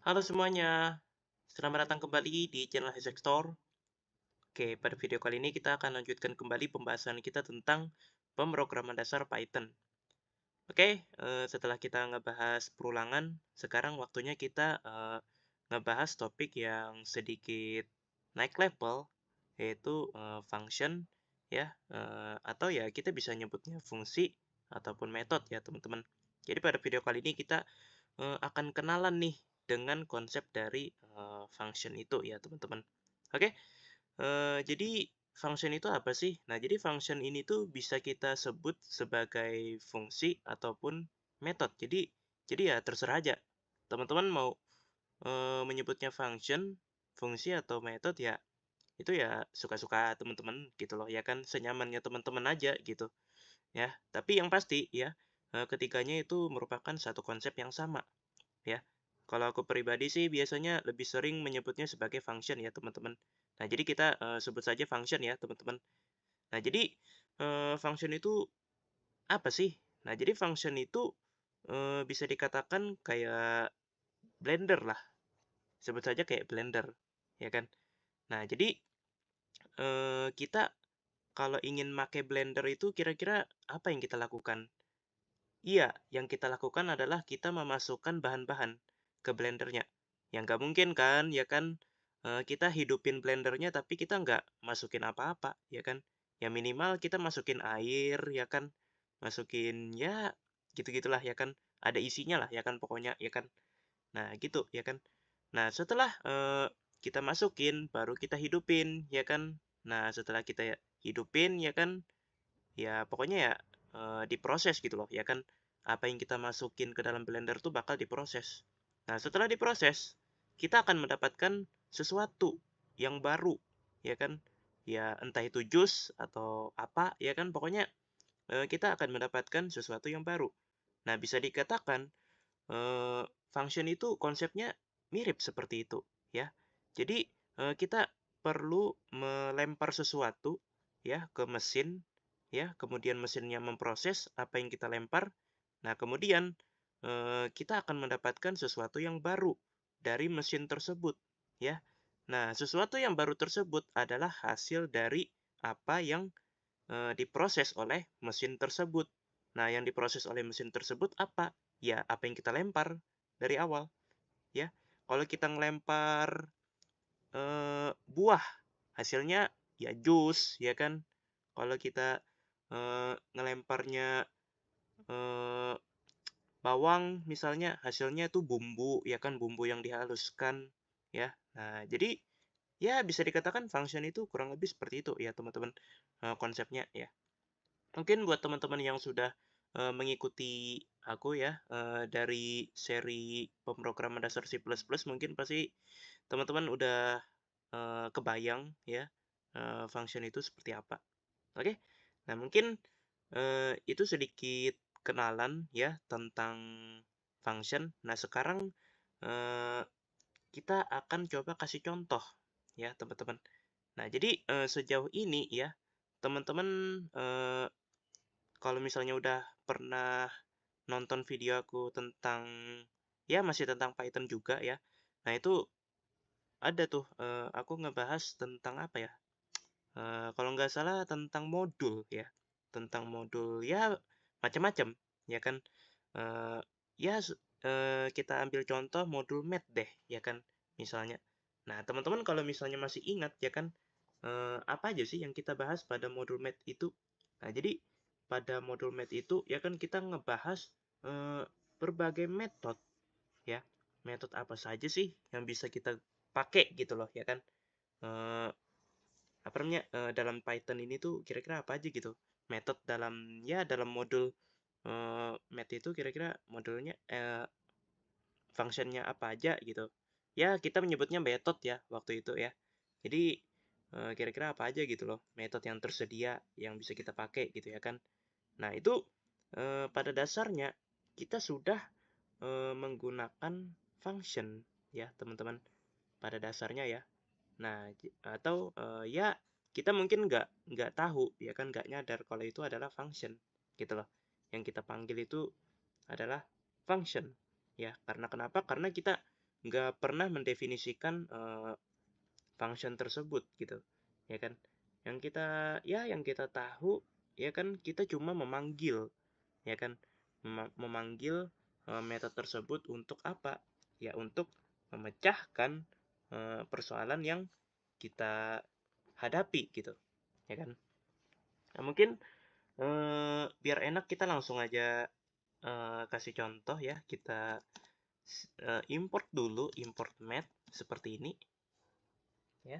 Halo semuanya, selamat datang kembali di channel Hexactor. Oke, pada video kali ini kita akan lanjutkan kembali pembahasan kita tentang pemrograman dasar Python. Oke, setelah kita ngebahas perulangan, sekarang waktunya kita ngebahas topik yang sedikit naik level, yaitu function, ya, atau ya kita bisa nyebutnya fungsi ataupun metode ya teman-teman. Jadi pada video kali ini kita akan kenalan nih dengan konsep dari function itu ya teman-teman. Oke, jadi function itu apa sih? Nah, jadi function ini tuh bisa kita sebut sebagai fungsi ataupun metode. Jadi ya terserah aja. Teman-teman mau menyebutnya function, fungsi atau metode ya itu ya suka-suka teman-teman gitu loh ya kan senyamannya teman-teman aja gitu ya. Tapi yang pasti ya ketiganya itu merupakan satu konsep yang sama ya. Kalau aku pribadi sih biasanya lebih sering menyebutnya sebagai function ya, teman-teman. Nah, jadi kita sebut saja function ya, teman-teman. Nah, jadi function itu apa sih? Nah, jadi function itu bisa dikatakan kayak blender lah. Sebut saja kayak blender, ya kan? Nah, jadi kita kalau ingin pakai blender itu kira-kira apa yang kita lakukan? Iya, yang kita lakukan adalah kita memasukkan bahan-bahan ke blendernya. Yang nggak mungkin kan, ya kan? Kita hidupin blendernya tapi kita nggak masukin apa-apa, ya kan? Ya minimal kita masukin air, ya kan? Masukin ya gitu-gitulah, ya kan? Ada isinya lah, ya kan? Pokoknya, ya kan? Nah, gitu, ya kan? Nah, setelah kita masukin, baru kita hidupin, ya kan? Nah, setelah kita hidupin, ya kan? Ya pokoknya ya diproses gitu loh ya kan apa yang kita masukin ke dalam blender tuh bakal diproses. Nah setelah diproses kita akan mendapatkan sesuatu yang baru ya kan ya entah itu jus atau apa ya kan pokoknya kita akan mendapatkan sesuatu yang baru. Nah bisa dikatakan eh, function itu konsepnya mirip seperti itu ya. Jadi kita perlu melempar sesuatu ya ke mesin ya, kemudian mesinnya memproses apa yang kita lempar. Nah, kemudian kita akan mendapatkan sesuatu yang baru dari mesin tersebut ya. Nah, sesuatu yang baru tersebut adalah hasil dari apa yang diproses oleh mesin tersebut. Nah, yang diproses oleh mesin tersebut apa? Ya, apa yang kita lempar dari awal, ya. Kalau kita ngelempar buah, hasilnya ya jus, ya kan? Kalau kita ngelemparnya eh, bawang, misalnya, hasilnya tuh bumbu, ya kan? Bumbu yang dihaluskan, ya. Nah, jadi ya bisa dikatakan function itu kurang lebih seperti itu, ya teman-teman, konsepnya, ya. Mungkin buat teman-teman yang sudah mengikuti aku ya dari seri pemrograman dasar C++, mungkin pasti teman-teman udah kebayang ya function itu seperti apa. Oke, nah mungkin itu sedikit kenalan ya tentang function. Nah sekarang eh, kita akan coba kasih contoh ya teman-teman. Nah jadi sejauh ini ya teman-teman eh, kalau misalnya udah pernah nonton video aku tentang ya masih tentang Python juga ya. Nah, itu ada tuh aku ngebahas tentang apa ya? Kalau nggak salah tentang modul ya. Tentang modul ya macam-macam ya kan. Eh, ya kita ambil contoh modul math deh ya kan misalnya. Nah, teman-teman kalau misalnya masih ingat ya kan apa aja sih yang kita bahas pada modul math itu? Nah, jadi pada modul math itu ya kan kita ngebahas eh, berbagai metode ya. Metode apa saja sih yang bisa kita pakai gitu loh ya kan. Eh, apa namanya dalam Python ini tuh kira-kira apa aja gitu. Metode dalam ya dalam modul math itu kira-kira modulnya fungsinya apa aja gitu. Ya, kita menyebutnya method ya waktu itu ya. Jadi kira-kira apa aja gitu loh metode yang tersedia yang bisa kita pakai gitu ya kan. Nah, itu pada dasarnya kita sudah menggunakan function ya, teman-teman. Pada dasarnya ya. Nah, atau ya kita mungkin nggak tahu ya kan nggak nyadar kalau itu adalah function gitu loh. Yang kita panggil itu adalah function ya. Karena kenapa? Karena kita nggak pernah mendefinisikan function tersebut gitu, ya kan? Yang kita tahu, ya kan, kita cuma memanggil, ya kan, memanggil metode tersebut untuk apa? Ya untuk memecahkan persoalan yang kita hadapi gitu, ya kan? Nah, mungkin biar enak kita langsung aja kasih contoh ya. Kita import dulu, import math seperti ini ya.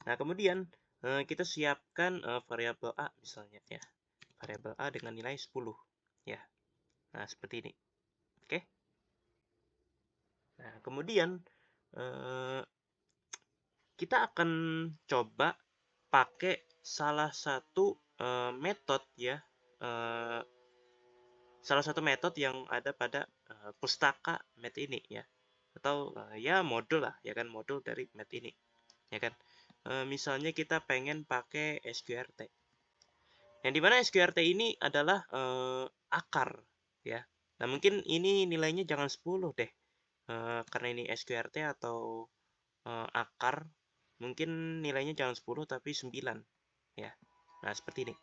Nah, kemudian kita siapkan variabel A misalnya ya. Variabel A dengan nilai 10 ya. Nah, seperti ini. Oke. Nah, kemudian kita akan coba pakai salah satu metode ya. Salah satu metode yang ada pada pustaka math ini ya, atau ya modul lah ya kan, modul dari math ini ya kan. Misalnya kita pengen pakai SQRT, yang dimana SQRT ini adalah akar ya. Nah, mungkin ini nilainya jangan 10 deh, karena ini SQRT atau akar, mungkin nilainya jangan 10 tapi 9 ya. Nah, seperti ini.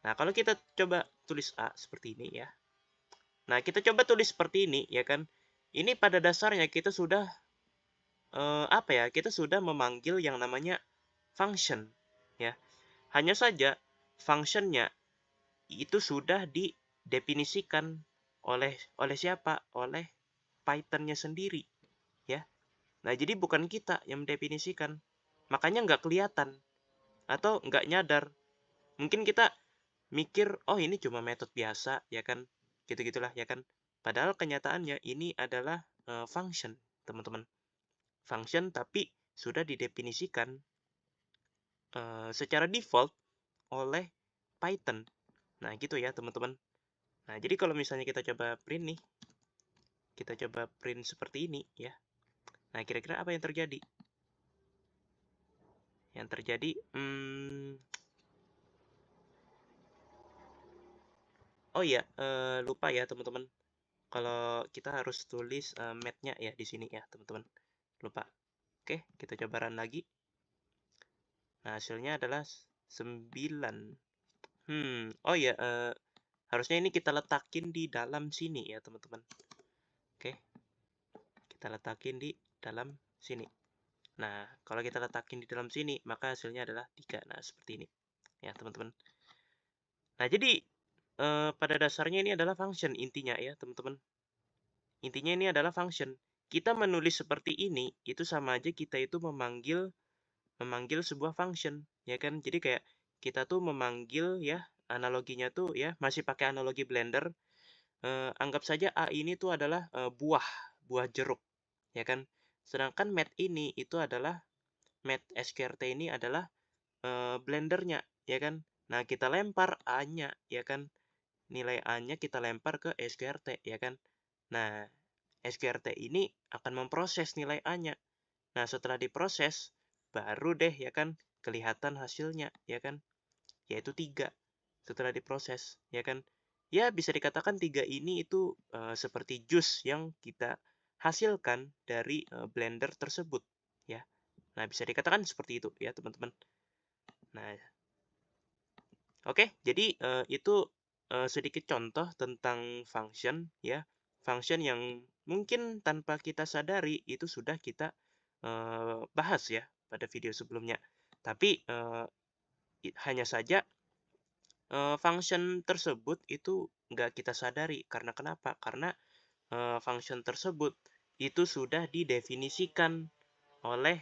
Nah, kalau kita coba tulis A seperti ini ya. Nah, kita coba tulis seperti ini ya kan. Ini pada dasarnya kita sudah kita sudah memanggil yang namanya function ya. Hanya saja functionnya itu sudah didefinisikan oleh siapa? Oleh Python-nya sendiri ya. Nah, jadi bukan kita yang mendefinisikan. Makanya nggak kelihatan atau nggak nyadar. Mungkin kita mikir, oh ini cuma metode biasa ya kan. Gitu-gitulah ya kan. Padahal kenyataannya ini adalah function, teman-teman. Function tapi sudah didefinisikan secara default oleh Python. Nah, gitu ya, teman-teman. Nah, jadi kalau misalnya kita coba print nih, kita coba print seperti ini ya. Nah, kira-kira apa yang terjadi? Yang terjadi, oh iya, lupa ya, teman-teman. Kalau kita harus tulis math-nya ya di sini ya, teman-teman. Lupa. Oke, kita coba run lagi. Nah, hasilnya adalah 9. Oh iya, harusnya ini kita letakin di dalam sini ya, teman-teman. Oke, kita letakin di dalam sini. Nah, kalau kita letakin di dalam sini, maka hasilnya adalah 3. Nah, seperti ini. Ya, teman-teman. Nah, jadi pada dasarnya ini adalah function intinya ya, teman-teman. Intinya ini adalah function. Kita menulis seperti ini, itu sama aja kita itu memanggil sebuah function, ya kan? Jadi kayak kita tuh memanggil ya, analoginya tuh ya, masih pakai analogi Blender. Anggap saja A ini tuh adalah buah jeruk, ya kan? Sedangkan math ini itu adalah math SQRT ini adalah blendernya, ya kan? Nah, kita lempar A-nya, ya kan? Nilai A-nya kita lempar ke SQRT, ya kan? Nah, SQRT ini akan memproses nilai A-nya. Nah, setelah diproses, baru deh, ya kan, kelihatan hasilnya, ya kan? Yaitu 3 setelah diproses, ya kan? Ya, bisa dikatakan 3 ini itu seperti jus yang kita hasilkan dari blender tersebut, ya. Nah, bisa dikatakan seperti itu, ya, teman-teman. Nah, oke, jadi itu sedikit contoh tentang function, ya. Function yang mungkin tanpa kita sadari itu sudah kita bahas ya pada video sebelumnya. Tapi hanya saja function tersebut itu nggak kita sadari. Karena kenapa? Karena function tersebut itu sudah didefinisikan oleh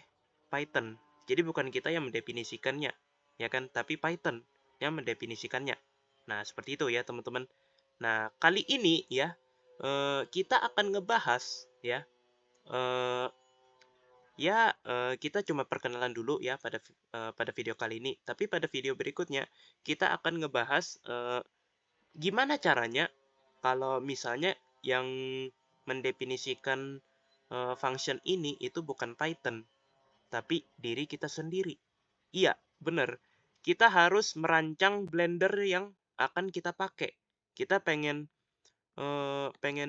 Python. Jadi bukan kita yang mendefinisikannya, ya kan? Tapi Python yang mendefinisikannya. Nah, seperti itu ya, teman-teman. Nah, kali ini ya kita akan ngebahas ya kita cuma perkenalan dulu ya pada video kali ini. Tapi pada video berikutnya kita akan ngebahas gimana caranya kalau misalnya yang mendefinisikan function ini itu bukan Python, tapi diri kita sendiri. Iya, benar. Kita harus merancang blender yang akan kita pakai. Kita pengen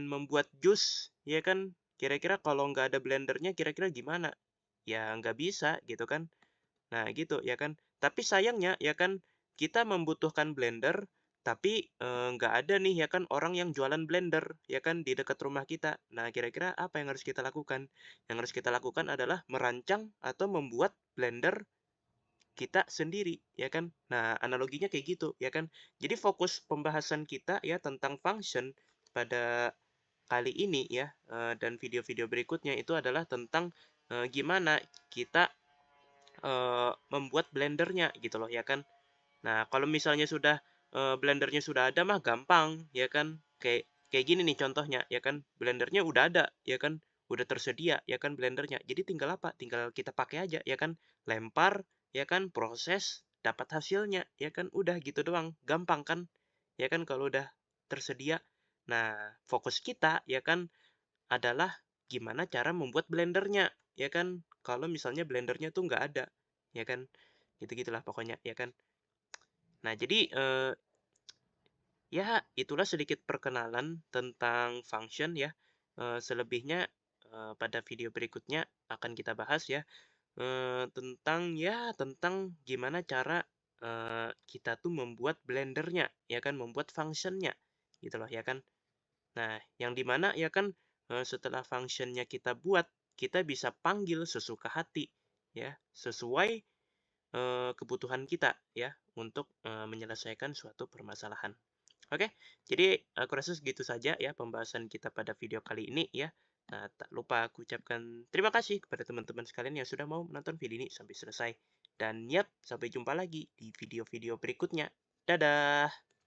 membuat jus, ya kan? Kira-kira kalau nggak ada blendernya kira-kira gimana? Ya nggak bisa gitu kan. Nah gitu ya kan. Tapi sayangnya ya kan kita membutuhkan blender tapi nggak ada nih ya kan orang yang jualan blender ya kan di dekat rumah kita. Nah kira-kira apa yang harus kita lakukan? Yang harus kita lakukan adalah merancang atau membuat blender kita sendiri ya kan. Nah analoginya kayak gitu ya kan. Jadi fokus pembahasan kita ya tentang function pada kali ini ya dan video-video berikutnya itu adalah tentang gimana kita membuat blendernya gitu loh ya kan. Nah, kalau misalnya sudah blendernya sudah ada mah gampang ya kan. Kayak kayak gini nih contohnya ya kan. Blendernya udah ada ya kan. Udah tersedia ya kan blendernya. Jadi tinggal apa? Tinggal kita pakai aja ya kan. Lempar ya kan, proses, dapat hasilnya ya kan. Udah gitu doang. Gampang kan? Ya kan kalau udah tersedia. Nah, fokus kita ya kan adalah gimana cara membuat blendernya ya kan. Kalau misalnya blendernya tuh nggak ada ya kan. Gitu-gitulah pokoknya ya kan. Nah, jadi ya itulah sedikit perkenalan tentang function ya. Selebihnya pada video berikutnya akan kita bahas ya tentang gimana cara kita tuh membuat blendernya ya kan, membuat functionnya gitu loh ya kan. Nah, yang dimana ya kan setelah functionnya kita buat, kita bisa panggil sesuka hati ya, sesuai kebutuhan kita ya untuk menyelesaikan suatu permasalahan. Oke, jadi aku rasa segitu saja ya pembahasan kita pada video kali ini ya. Nah, tak lupa aku ucapkan terima kasih kepada teman-teman sekalian yang sudah mau menonton video ini sampai selesai. Dan yap, sampai jumpa lagi di video-video berikutnya. Dadah!